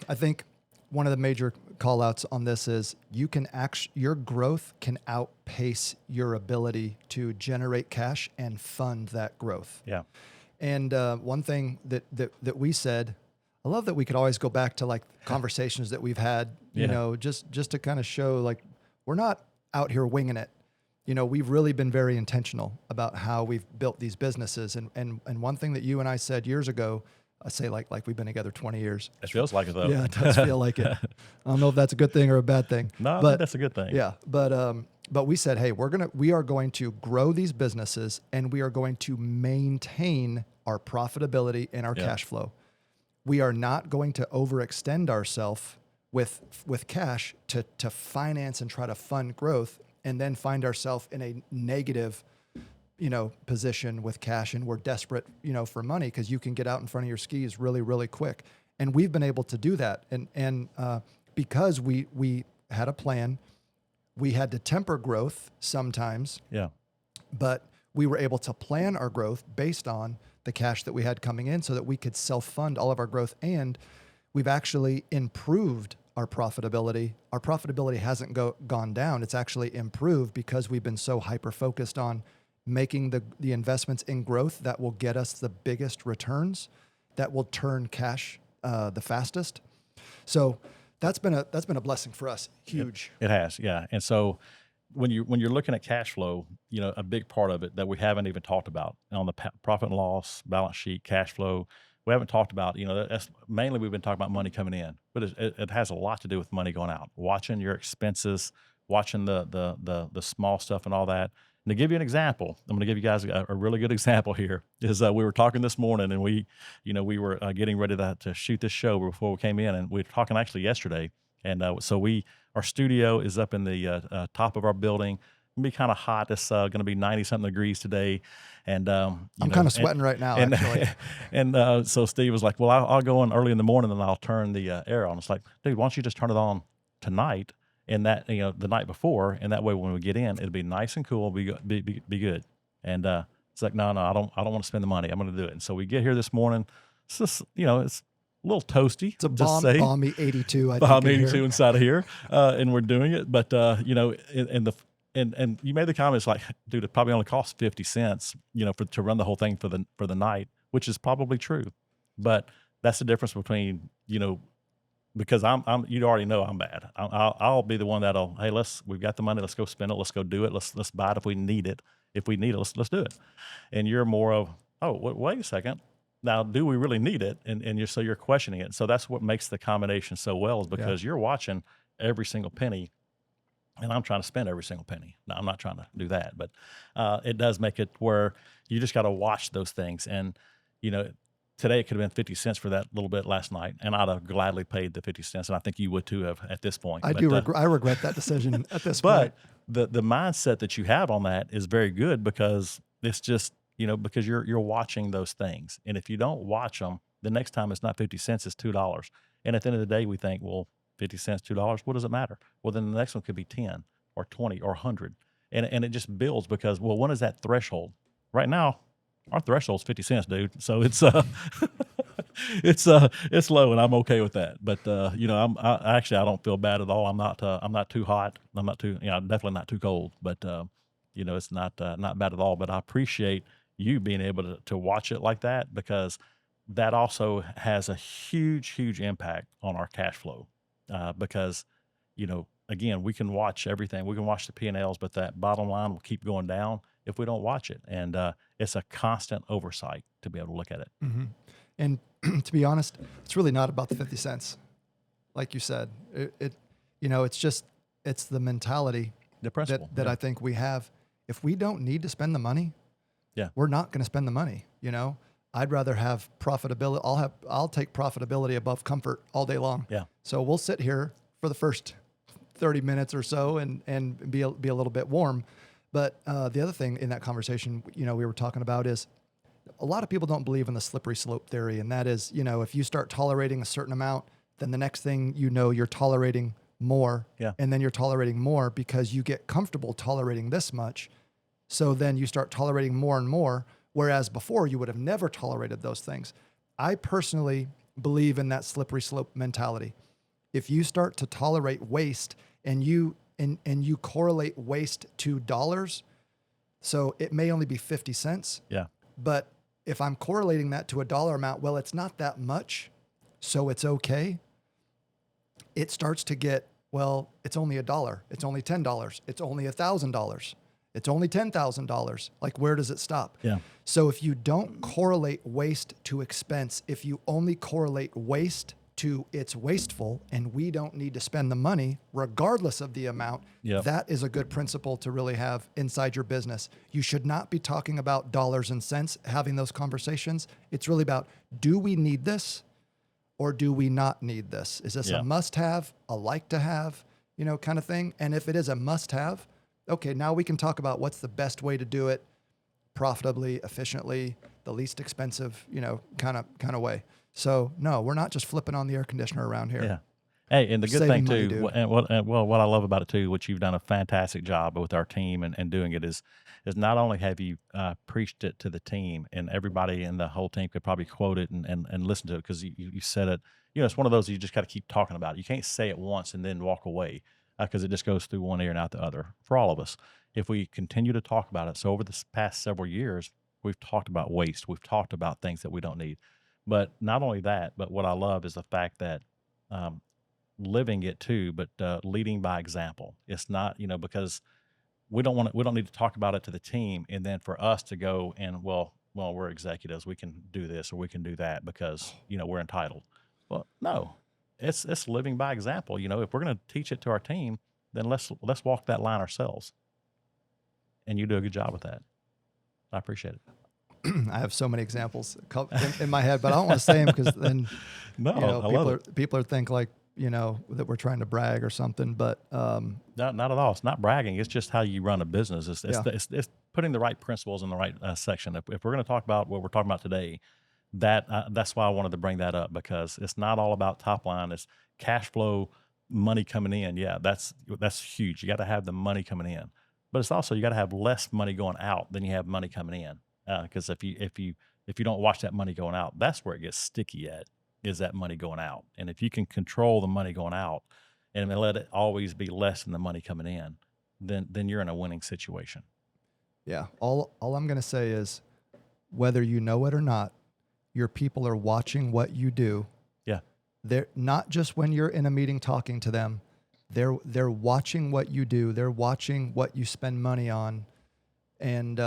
I think one of the major call outs on this is your growth can outpace your ability to generate cash and fund that growth. Yeah. And one thing that we said, I love that we could always go back to like conversations that we've had, you know, just to kind of show like we're not out here winging it. You know, we've really been very intentional about how we've built these businesses. And one thing that you and I said years ago, I say like we've been together 20 years. It feels like it though. Yeah, it does feel like it. I don't know if that's a good thing or a bad thing. No, I but think that's a good thing. Yeah, but we said, hey, we are going to grow these businesses and we are going to maintain our profitability and our cash flow. We are not going to overextend ourselves with cash to finance and try to fund growth and then find ourselves in a negative, you know, position with cash and we're desperate, you know, for money because you can get out in front of your skis really, really quick. And we've been able to do that. And because we had a plan, we had to temper growth sometimes. Yeah. But we were able to plan our growth based on the cash that we had coming in so that we could self-fund all of our growth. And we've actually improved our profitability. Our profitability hasn't gone down. It's actually improved because we've been so hyper-focused on making the investments in growth that will get us the biggest returns, that will turn cash the fastest. So that's been a blessing for us. Huge. It has, yeah. And so when you're looking at cash flow, you know, a big part of it that we haven't even talked about on the profit and loss, balance sheet, cash flow, we haven't talked about, you know, that's mainly we've been talking about money coming in, but it has a lot to do with money going out, watching your expenses, watching the small stuff and all that. And to give you an example, I'm going to give you guys a really good example here is we were talking this morning and we were getting ready to shoot this show before we came in, and we were talking actually yesterday. And so our studio is up in the top of our building. It'll be kind of hot. It's going to be 90-something degrees today. And I'm kind of sweating right now, actually. And so Steve was like, well, I'll go in early in the morning and I'll turn the air on. It's like, dude, why don't you just turn it on tonight and that, you know, the night before, and that way when we get in, it'll be nice and cool, be good. And it's like, no, I don't want to spend the money. I'm going to do it. And so we get here this morning. It's just, you know, it's a little toasty. It's a balmy 82. I think balmy 82 inside of here, and we're doing it. But you know, and you made the comments like, dude, it probably only costs 50 cents, you know, to run the whole thing for the night, which is probably true. But that's the difference between, you know, because you already know I'm bad. I'll be the one that'll, hey, we've got the money, let's go spend it, let's go do it, let's buy it if we need it. If we need it, let's do it. And you're more of, oh, wait a second. Now, do we really need it? And you're questioning it. So that's what makes the combination so well, is because you're watching every single penny, and I'm trying to spend every single penny. Now, I'm not trying to do that, but it does make it where you just got to watch those things. And, you know, today it could have been 50 cents for that little bit last night, and I'd have gladly paid the 50 cents, and I think you would too have at this point. I regret that decision at this point. But the mindset that you have on that is very good, because it's just, you know, because you're watching those things. And if you don't watch them, the next time it's not 50 cents, it's $2. And at the end of the day, we think, well, 50 cents, $2, what does it matter? Well, then the next one could be 10 or 20 or 100. And it just builds, because, well, when is that threshold? Right now, our threshold is 50 cents, dude. So it's it's low, and I'm okay with that. But you know, I don't feel bad at all. I'm not too hot. I'm not too, you know, definitely not too cold. But you know, it's not bad at all. But I appreciate you being able to watch it like that, because that also has a huge impact on our cash flow. Because, you know, again, we can watch everything. We can watch the P&Ls, but that bottom line will keep going down if we don't watch it. And it's a constant oversight to be able to look at it. Mm-hmm. And to be honest, it's really not about the 50 cents. Like you said, it you know, it's the mentality, the principle that I think we have. If we don't need to spend the money, we're not going to spend the money. You know, I'd rather have profitability. I'll take profitability above comfort all day long. Yeah. So we'll sit here for the first 30 minutes or so and be a little bit warm. But the other thing in that conversation, you know, we were talking about is a lot of people don't believe in the slippery slope theory. And that is, you know, if you start tolerating a certain amount, then the next thing you know, you're tolerating more. Yeah. And then you're tolerating more because you get comfortable tolerating this much. So then you start tolerating more and more, whereas before you would have never tolerated those things. I personally believe in that slippery slope mentality. if you start to tolerate waste and you correlate waste to dollars, so it may only be 50 cents. Yeah. But if I'm correlating that to a dollar amount, well, it's not that much, so it's okay. It starts to get, well, it's only $1. It's only $10. It's only $1,000. It's only $10,000. Like, where does it stop? Yeah. So if you don't correlate waste to expense, if you only correlate waste to it's wasteful and we don't need to spend the money regardless of the amount, that is a good principle to really have inside your business. You should not be talking about dollars and cents, having those conversations. It's really about, do we need this or do we not need this? Is this a must-have, a like-to-have, kind of thing? And if it is a must-have, okay, now we can talk about what's the best way to do it profitably, efficiently, the least expensive, kind of way. So no, we're not just flipping on the air conditioner around here. Yeah. Hey, and the good thing Saving too, money, what I love about it too, which you've done a fantastic job with our team and doing it is not only have you preached it to the team and everybody in the whole team could probably quote it and listen to it because you said it. It's one of those you just got to keep talking about. You can't say it once and then walk away because it just goes through one ear and out the other. For all of us, if we continue to talk about it, so over the past several years, we've talked about waste. We've talked about things that we don't need. But not only that, but what I love is the fact that living it too, but leading by example. It's not, because we don't need to talk about it to the team and then for us to go and well, we're executives, we can do this or we can do that because we're entitled. Well, no, it's living by example. If we're going to teach it to our team, then let's walk that line ourselves. And you do a good job with that. I appreciate it. I have so many examples in my head, but I don't want to say them because then people are think like that we're trying to brag or something. But not at all. It's not bragging. It's just how you run a business. It's putting the right principles in the right section. If we're going to talk about what we're talking about today, that's why I wanted to bring that up because it's not all about top line. It's cash flow, money coming in. Yeah, that's huge. You got to have the money coming in, but it's also you got to have less money going out than you have money coming in. Because if you don't watch that money going out, that's where it gets sticky at, is that money going out. And if you can control the money going out and let it always be less than the money coming in, then you're in a winning situation. Yeah. All I'm going to say is whether you know it or not, your people are watching what you do. Yeah. They're not just when you're in a meeting talking to them, they're watching what you do. They're watching what you spend money on. And,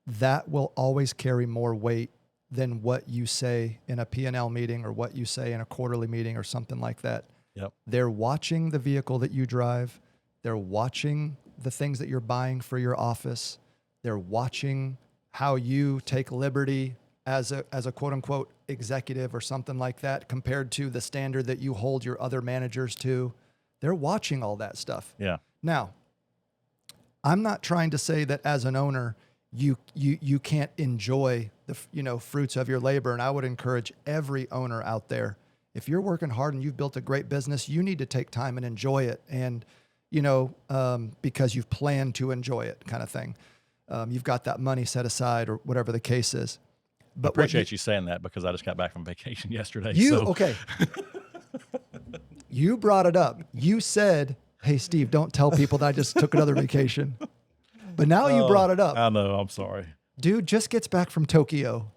that will always carry more weight than what you say in a P&L meeting or what you say in a quarterly meeting or something like that. Yep. They're watching the vehicle that you drive. They're watching the things that you're buying for your office. They're watching how you take liberty as a quote unquote executive or something like that compared to the standard that you hold your other managers to. They're watching all that stuff. Yeah. Now, I'm not trying to say that as an owner, you can't enjoy the fruits of your labor. And I would encourage every owner out there, if you're working hard and you've built a great business, you need to take time and enjoy it. And, because you've planned to enjoy it kind of thing. You've got that money set aside or whatever the case is. But I appreciate you saying that because I just got back from vacation yesterday. Okay. You brought it up. You said, hey, Steve, don't tell people that I just took another vacation. But now you brought it up. I know. I'm sorry. Dude just gets back from Tokyo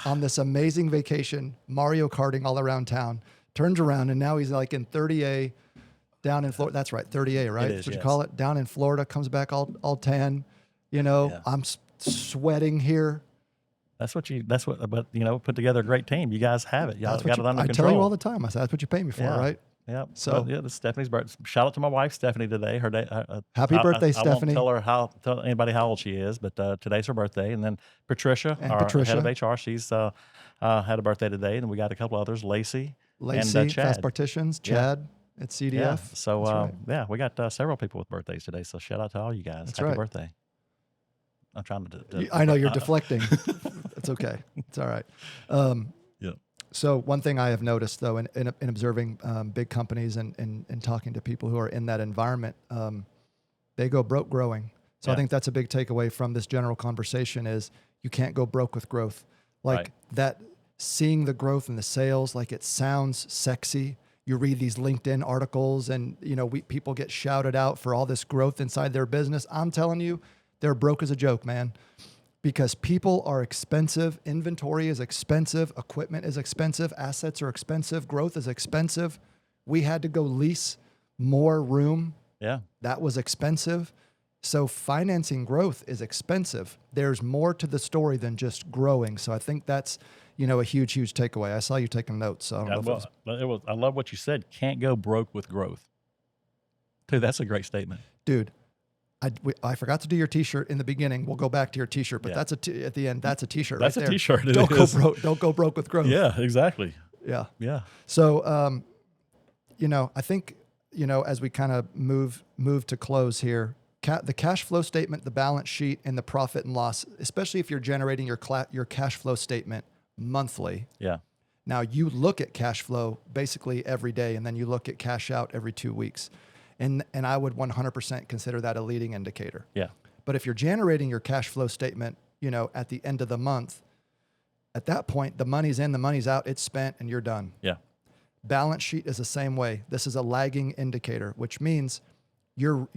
on this amazing vacation, Mario Karting all around town, turns around, and now he's like in 30A down in Florida. That's right, 30A, right? That's what you call it. Down in Florida, comes back all tan. I'm sweating here. But put together a great team. You guys have it. Y'all got it under control. I tell you all the time. I said, that's what you pay me for, right? Yeah. So this is Stephanie's birthday. Shout out to my wife, Stephanie, today. Her day. Happy birthday, Stephanie. I won't tell anybody how old she is, but today's her birthday. And then Patricia, our head of HR, she's had a birthday today. And we got a couple others, Lacey and Chad. Fast Partitions, Chad at CDF. Yeah. So, we got several people with birthdays today. So shout out to all you guys. Happy birthday. I'm trying to I know you're deflecting. It's okay. It's all right. So one thing I have noticed, though, in observing big companies and talking to people who are in that environment, they go broke growing. So I think that's a big takeaway from this general conversation is you can't go broke with growth. That seeing the growth in the sales, like it sounds sexy. you read these LinkedIn articles and, people get shouted out for all this growth inside their business. I'm telling you, they're broke as a joke, man, because people are expensive. Inventory is expensive. Equipment is expensive. Assets are expensive. Growth is expensive. We had to go lease more room. Yeah. That was expensive. So financing growth is expensive. There's more to the story than just growing. So I think that's, a huge, huge takeaway. I saw you taking notes. So I don't know if it was. I love what you said. Can't go broke with growth. Dude, that's a great statement. Dude, I forgot to do your T-shirt in the beginning. We'll go back to your T-shirt, but at the end, that's a T-shirt. That's right a there. T-shirt. Don't go broke with growth. Yeah, exactly. Yeah. Yeah. So, I think, as we kind of move to close here, the cash flow statement, the balance sheet, and the profit and loss, especially if you're generating your cash flow statement monthly. Yeah. Now you look at cash flow basically every day, and then you look at cash out every 2 weeks. And I would 100% consider that a leading indicator. Yeah. But if you're generating your cash flow statement, at the end of the month, at that point, the money's in, the money's out, it's spent, and you're done. Yeah. Balance sheet is the same way. This is a lagging indicator, which means you're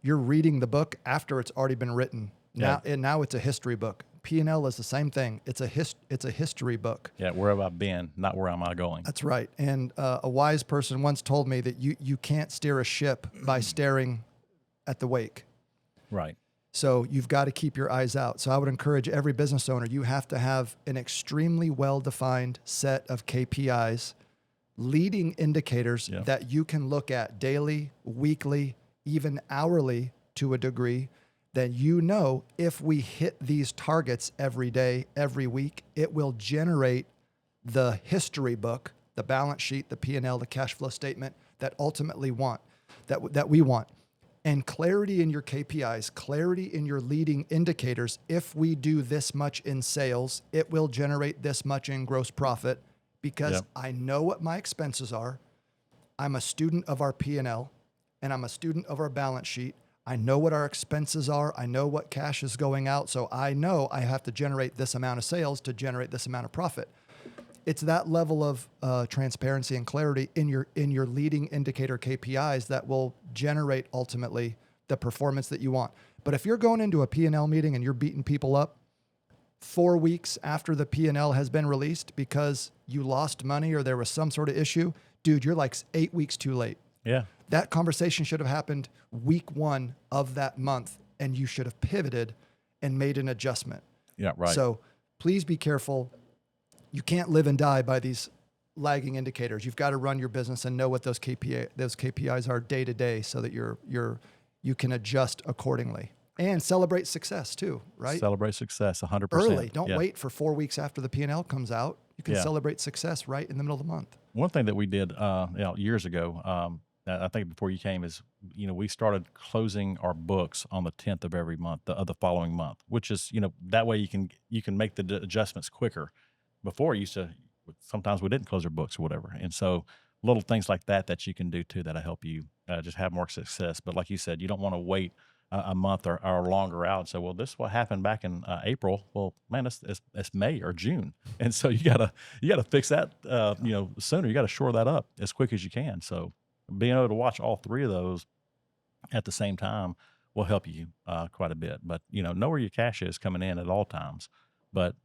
reading the book after it's already been written. Now it's a history book. P&L is the same thing. It's a history book. Yeah, where have I been, not where am I going? That's right. And a wise person once told me that you can't steer a ship by staring at the wake. Right. So you've got to keep your eyes out. So I would encourage every business owner, you have to have an extremely well-defined set of KPIs, leading indicators that you can look at daily, weekly, even hourly to a degree. Then if we hit these targets every day, every week, it will generate the history book, the balance sheet, the P&L, the cash flow statement that ultimately that we want. And clarity in your KPIs, clarity in your leading indicators. If we do this much in sales, it will generate this much in gross profit because I know what my expenses are. I'm a student of our P&L and I'm a student of our balance sheet. I know what our expenses are. I know what cash is going out. So I know I have to generate this amount of sales to generate this amount of profit. It's that level of transparency and clarity in your leading indicator KPIs that will generate ultimately the performance that you want. But if you're going into a P&L meeting and you're beating people up 4 weeks after the P&L has been released because you lost money or there was some sort of issue, dude, you're like 8 weeks too late. Yeah. That conversation should have happened week 1 of that month, and you should have pivoted and made an adjustment. Yeah, right. So please be careful. You can't live and die by these lagging indicators. You've got to run your business and know what those KPIs are day to day, so that you can adjust accordingly and celebrate success too. Right? Celebrate success 100%. Early. Don't wait for 4 weeks after the P&L comes out. You can celebrate success right in the middle of the month. One thing that we did years ago, I think before you came, is we started closing our books on the 10th of every month, of the following month, which is that way you can make the adjustments quicker. Before, sometimes we didn't close our books or whatever, and so little things like that you can do too that'll help you just have more success. But like you said, you don't want to wait a month or longer out and say, well, this is what happened back in April. Well, man, it's May or June, and so you gotta fix that sooner. You got to shore that up as quick as you can. So being able to watch all 3 of those at the same time will help you quite a bit. But know where your cash is coming in at all times. But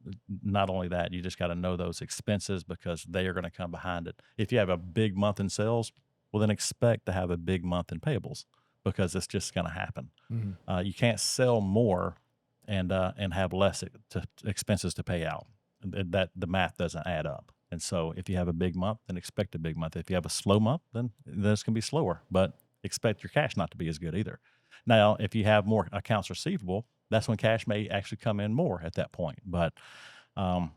not only that, you just got to know those expenses because they are going to come behind it. If you have a big month in sales, well, then expect to have a big month in payables because it's just going to happen. Mm-hmm. You can't sell more and have less expenses to pay out. That the math doesn't add up. And so if you have a big month, then expect a big month. If you have a slow month, then it's going to be slower. But expect your cash not to be as good either. Now, if you have more accounts receivable, that's when cash may actually come in more at that point. But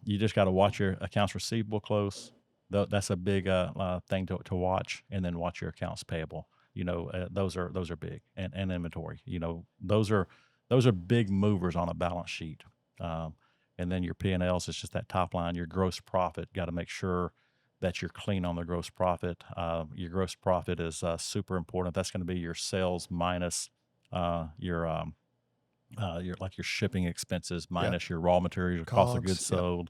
you just got to watch your accounts receivable close. That's a big thing to watch, and then watch your accounts payable. Those are big, and inventory. Those are big movers on a balance sheet. And then your P&Ls is just that top line. Your gross profit, got to make sure that you're clean on the gross profit. Your gross profit is super important. That's going to be your sales minus your shipping expenses minus your raw materials, your cost of goods sold.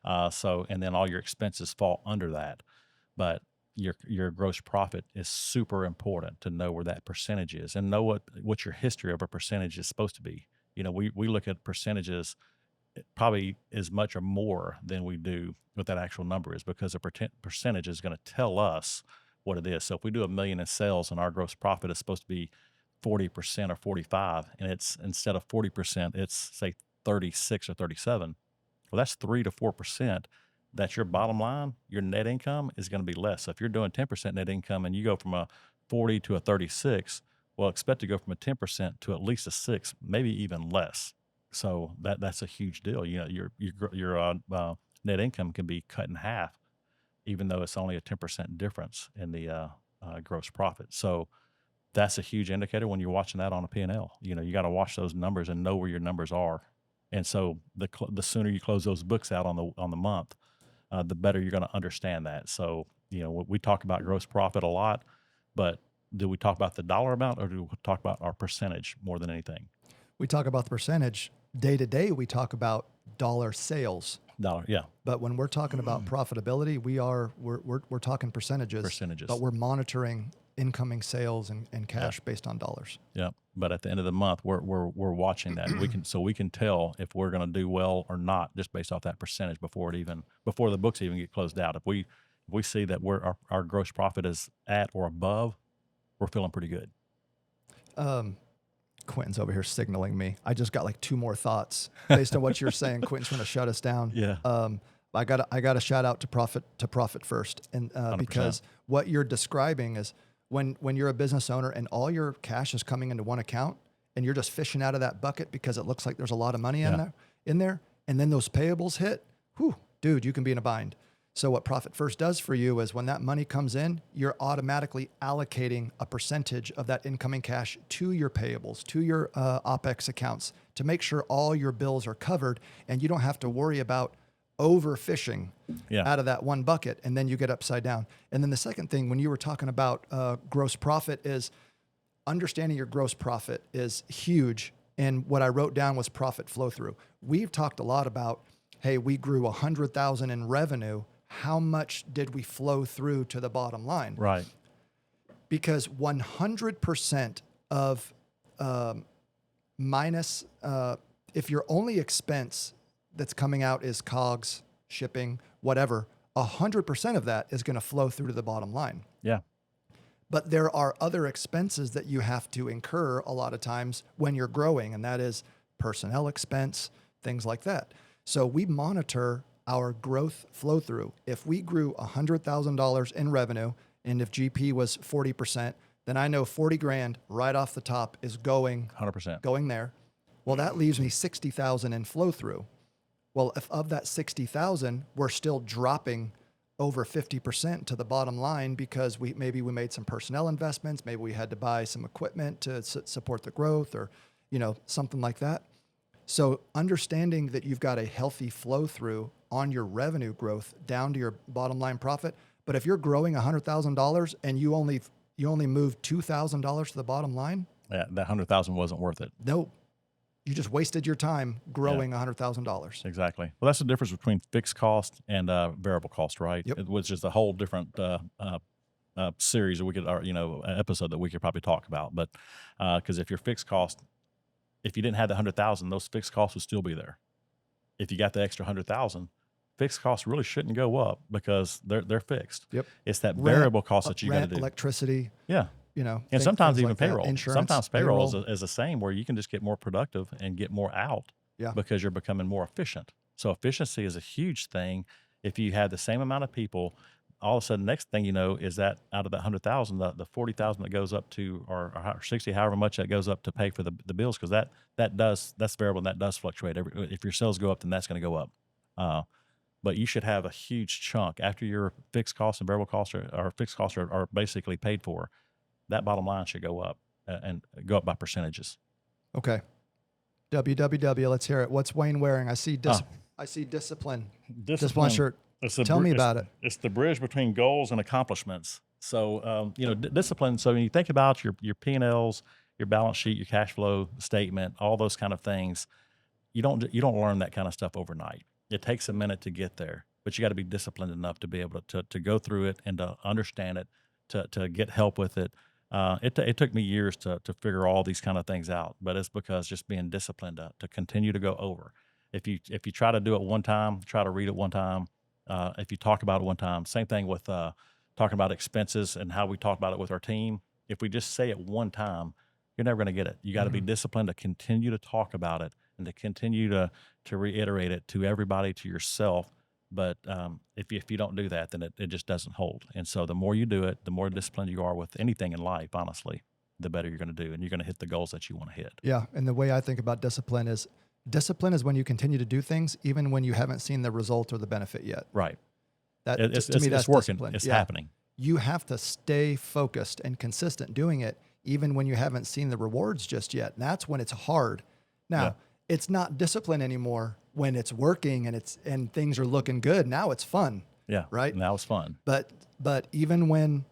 And then all your expenses fall under that. But your gross profit is super important to know where that percentage is and know what your history of a percentage is supposed to be. We look at percentages probably as much or more than we do what that actual number is, because a percentage is going to tell us what it is. So if we do $1 million in sales and our gross profit is supposed to be 40% or 45, and it's instead of 40%, it's say 36 or 37. Well, that's 3 to 4%. That's your bottom line. Your net income is going to be less. So if you're doing 10% net income and you go from a 40 to a 36, well, expect to go from a 10% to at least a 6, maybe even less. So that's a huge deal. Your net income can be cut in half, even though it's only a 10% difference in the gross profit. So that's a huge indicator when you're watching that on a P&L. You got to watch those numbers and know where your numbers are. And so the sooner you close those books out on the month, the better you're going to understand that. So, we talk about gross profit a lot, but do we talk about the dollar amount, or do we talk about our percentage more than anything? We talk about the percentage. Day to day, we talk about dollar sales. Yeah. But when we're talking about profitability, we're talking percentages. But we're monitoring incoming sales and cash based on dollars. Yeah. But at the end of the month, we're watching that. We can tell if we're going to do well or not just based off that percentage before the books even get closed out. If we see that our gross profit is at or above, we're feeling pretty good. Quentin's over here signaling me. I just got like 2 more thoughts based on what you're saying. Quentin's trying to shut us down. Yeah. I got to shout out to profit first, and because what you're describing is when you're a business owner and all your cash is coming into one account and you're just fishing out of that bucket because it looks like there's a lot of money in there, and then those payables hit, dude, you can be in a bind. So what Profit First does for you is when that money comes in, you're automatically allocating a percentage of that incoming cash to your payables, to your OPEX accounts, to make sure all your bills are covered and you don't have to worry about overfishing out of that one bucket, and then you get upside down. And then the second thing, when you were talking about gross profit, is understanding your gross profit is huge. And what I wrote down was profit flow through. We've talked a lot about, hey, we grew 100,000 in revenue. How much did we flow through to the bottom line? Right. Because 100% of minus, if your only expense that's coming out is COGS, shipping, whatever, 100% of that is going to flow through to the bottom line. Yeah. But there are other expenses that you have to incur a lot of times when you're growing, and that is personnel expense, things like that. So we monitor our growth flow through. If we grew $100,000 in revenue, and if GP was 40%, then I know 40 grand right off the top is going 100% going there. Well, that leaves me 60,000 in flow through. Well, if of that 60,000, we're still dropping over 50% to the bottom line because we made some personnel investments, maybe we had to buy some equipment to support the growth, or something like that. So understanding that you've got a healthy flow through on your revenue growth down to your bottom line profit. But if you're growing $100,000 and you only moved $2,000 to the bottom line, that 100,000 wasn't worth it. No, you just wasted your time growing $100,000. Exactly. Well, that's the difference between fixed cost and variable cost, right? Yep. Which is a whole different series that we could, episode that we could probably talk about. But because if your fixed cost, if you didn't have the 100,000, those fixed costs would still be there. If you got the extra 100,000, fixed costs really shouldn't go up because they're fixed. Yep. It's that variable cost that you got to do. Electricity. Yeah. And sometimes even like that. payroll. Insurance, sometimes payroll is the same, where you can just get more productive and get more out because you're becoming more efficient. So efficiency is a huge thing. If you have the same amount of people, all of a sudden, next thing you know is that out of that 100,000, the 40,000 that goes up to, or 60, however much that goes up to pay for the bills, because that's variable and that does fluctuate. If your sales go up, then that's going to go up. But you should have a huge chunk after your fixed costs and variable costs or fixed costs are basically paid for. That bottom line should go up and go up by percentages. Okay. WWW, let's hear it. What's Wayne wearing? I see discipline. Discipline shirt. Tell me about it. It's the bridge between goals and accomplishments. So, discipline. So when you think about your P&Ls, your balance sheet, your cash flow statement, all those kind of things, you don't learn that kind of stuff overnight. It takes a minute to get there. but you got to be disciplined enough to be able to go through it and to understand it, to get help with it. It took me years to figure all these kind of things out, but it's because just being disciplined to continue to go over. If you try to do it one time, try to read it one time. If you talk about it one time, same thing with talking about expenses and how we talk about it with our team. If we just say it one time, you're never going to get it. You got to be disciplined to continue to talk about it and to continue to reiterate it to everybody, to yourself. But if you don't do that, then it just doesn't hold. And so the more you do it, the more disciplined you are with anything in life, honestly, the better you're going to do, and you're going to hit the goals that you want to hit. Yeah, and the way I think about discipline is when you continue to do things even when you haven't seen the result or the benefit yet. Right. To me, that's working. discipline. It's happening. You have to stay focused and consistent doing it even when you haven't seen the rewards just yet. And that's when it's hard. Now, it's not discipline anymore when it's working and things are looking good. Now it's fun. Yeah. Right. Now it's fun. But even when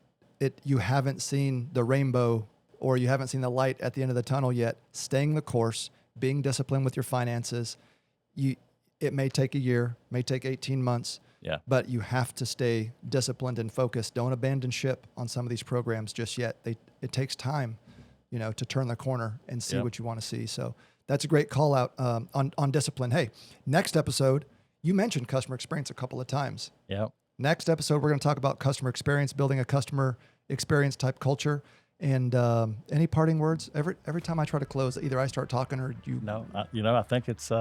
you haven't seen the rainbow or you haven't seen the light at the end of the tunnel yet, staying the course, being disciplined with your finances, it may take a year, may take 18 months. Yeah. But you have to stay disciplined and focused. Don't abandon ship on some of these programs just yet. It takes time, to turn the corner and see what you want to see. So that's a great call out on discipline. Hey, next episode, you mentioned customer experience a couple of times. Yeah. Next episode, we're going to talk about customer experience, building a customer experience type culture. And any parting words? Every time I try to close, either I start talking or you. No, I think it's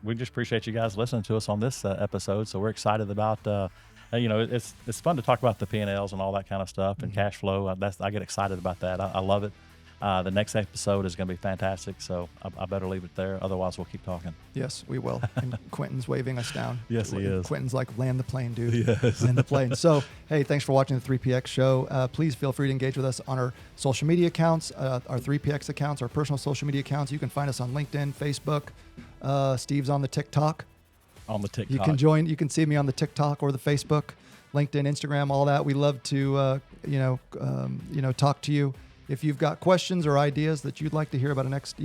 we just appreciate you guys listening to us on this episode. So we're excited about it's fun to talk about the P&Ls and all that kind of stuff and cash flow. I get excited about that. I love it. The next episode is going to be fantastic. So I better leave it there. Otherwise, we'll keep talking. Yes, we will. And Quentin's waving us down. Yes, he is. Quentin's like, land the plane, dude. Yes. Land the plane. So, hey, thanks for watching the 3PX show. Please feel free to engage with us on our social media accounts, our 3PX accounts, our personal social media accounts. You can find us on LinkedIn, Facebook. Steve's on the TikTok. On the TikTok. You can see me on the TikTok or the Facebook, LinkedIn, Instagram, all that. We love to, talk to you. If you've got questions or ideas that you'd like to hear about our next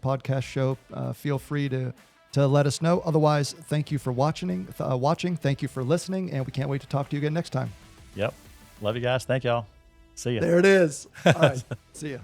podcast show, feel free to let us know. Otherwise, thank you for watching. Thank you for listening, and we can't wait to talk to you again next time. Yep. Love you guys. Thank y'all. See ya. There it is. All right. See ya.